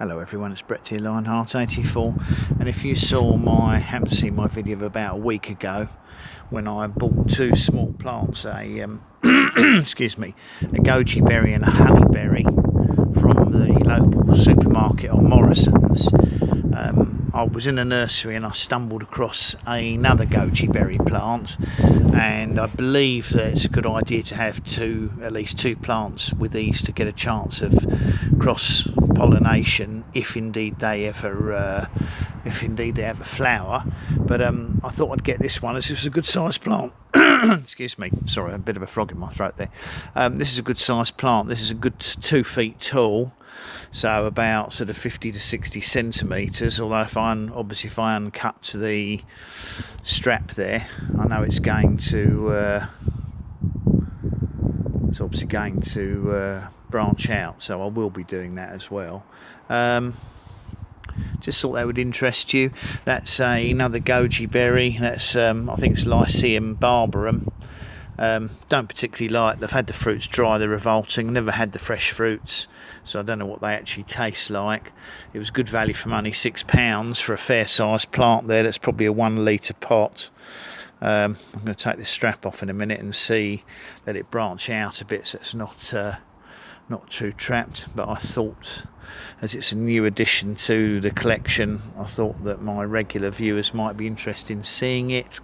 Hello everyone, it's Brett here, Lionheart84, and if you happened to see my video of about a week ago when I bought two small plants, excuse me, a goji berry and a honeyberry from the local supermarket on Morrison's. I was in a nursery and I stumbled across another goji berry plant, and I believe that it's a good idea to have at least two plants with these to get a chance of cross pollination if indeed they ever flower. But I thought I'd get this one as this was a good sized plant. Excuse me, sorry, a bit of a frog in my throat there. This is a good sized plant. This is a good 2 feet tall, so about sort of 50 to 60 centimetres, although if I uncut the strap there, I know it's going to branch out, so I will be doing that as well. Just thought that would interest you. That's another goji berry. That's I think it's Lycium barbarum. Don't particularly like. They've had the fruits dry. They're revolting. Never had the fresh fruits, so I don't know what they actually taste like. It was good value for money, £6 for a fair sized plant there. That's probably a 1 litre pot. I'm going to take this strap off in a minute and see that it branch out a bit, so it's not too trapped. But I thought, as it's a new addition to the collection, I thought that my regular viewers might be interested in seeing it.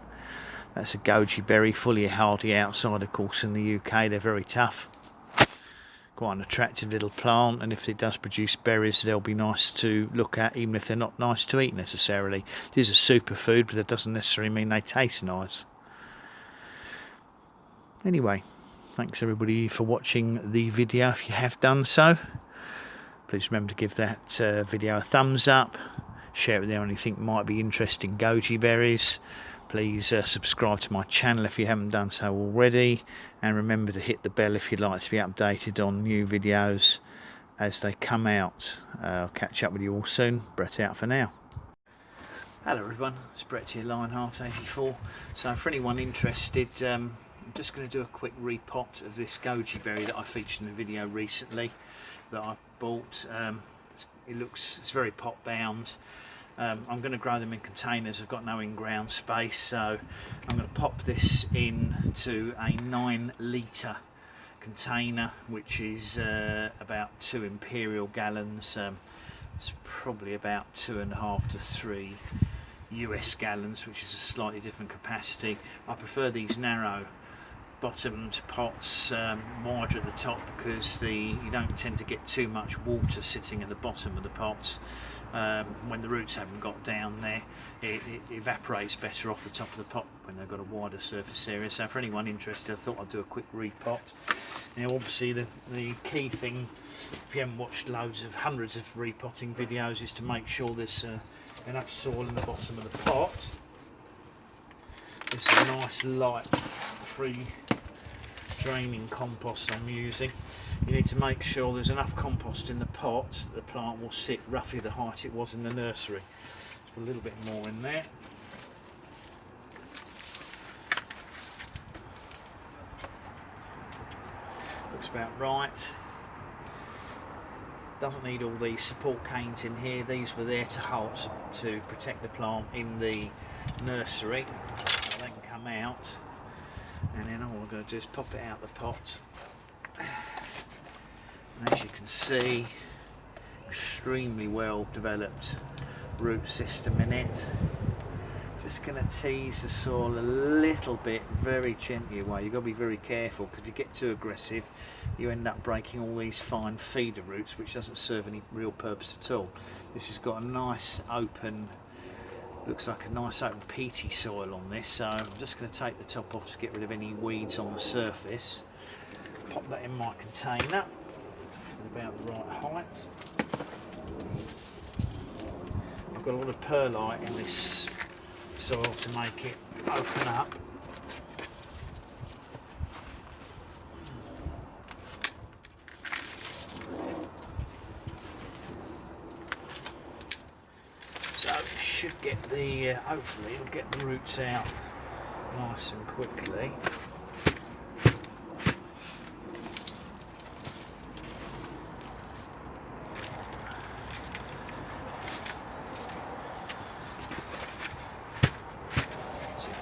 That's a goji berry, fully hardy outside, of course. In the UK they're very tough. Quite an attractive little plant, and if it does produce berries, they'll be nice to look at, even if they're not nice to eat necessarily. It is a superfood, but that doesn't necessarily mean they taste nice. Anyway, thanks everybody for watching the video. If you have done so, please remember to give that video a thumbs up, share it with anyone you think might be interested in goji berries. Please subscribe to my channel if you haven't done so already, and remember to hit the bell if you'd like to be updated on new videos as they come out. I'll catch up with you all soon. Brett out for now. Hello everyone, it's Brett here, Lionheart84. So for anyone interested, I'm just going to do a quick repot of this goji berry that I featured in a video recently that I bought. It's very pot bound. I'm going to grow them in containers. I've got no in-ground space, so I'm going to pop this into a 9 litre container, which is about 2 imperial gallons. It's probably about 2.5 to 3 US gallons, which is a slightly different capacity. I prefer these narrow bottomed pots, wider at the top, because you don't tend to get too much water sitting at the bottom of the pots. When the roots haven't got down there, it evaporates better off the top of the pot when they've got a wider surface area. So for anyone interested, I thought I'd do a quick repot. Now obviously the key thing, if you haven't watched hundreds of repotting videos, is to make sure there's enough soil in the bottom of the pot. This is a nice light free draining compost I'm using. You need to make sure there's enough compost in the pot that the plant will sit roughly the height it was in the nursery. Let's put a little bit more in there. Looks about right. Doesn't need all these support canes in here. These were there to protect the plant in the nursery, so they can come out. And then all I'm going to do is pop it out the pot. And as you can see, extremely well developed root system in it. Just going to tease the soil a little bit, very gently away. You've got to be very careful, because if you get too aggressive, you end up breaking all these fine feeder roots, which doesn't serve any real purpose at all. This has got a nice open, looks like a nice open peaty soil on this, so I'm just going to take the top off to get rid of any weeds on the surface. Pop that in my container at about the right height. I've got a lot of perlite in this soil to make it open up. So it should get hopefully it'll get the roots out nice and quickly.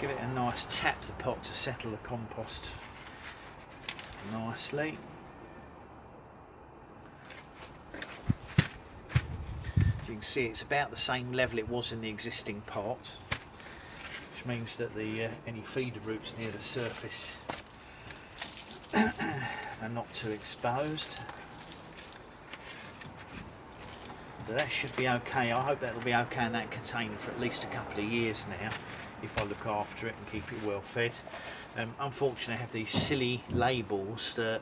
give it a nice tap the pot to settle the compost nicely. As you can see, it's about the same level it was in the existing pot, which means that the any feeder roots near the surface are not too exposed. So that should be okay. I hope that'll be okay in that container for at least a couple of years now, if I look after it and keep it well fed. Unfortunately, I have these silly labels that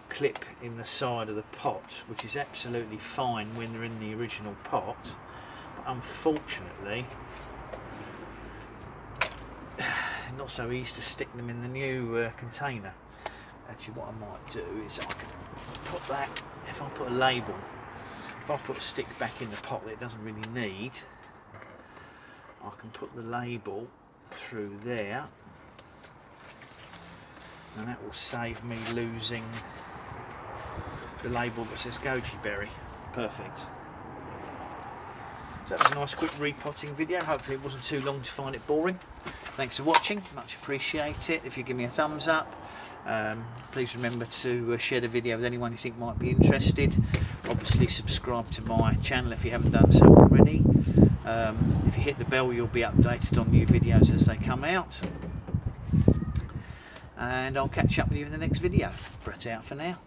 clip in the side of the pot, which is absolutely fine when they're in the original pot, but unfortunately not so easy to stick them in the new container. Actually, what I might do is I can put that, if I put a label, if I put a stick back in the pot that it doesn't really need, I can put the label through there, and that will save me losing the label that says goji berry. Perfect. So that was a nice quick repotting video. Hopefully it wasn't too long to find it boring. Thanks for watching, much appreciate it. If you give me a thumbs up, please remember to share the video with anyone you think might be interested. Obviously subscribe to my channel if you haven't done so already. If you hit the bell, you'll be updated on new videos as they come out. And I'll catch up with you in the next video. Brett out for now.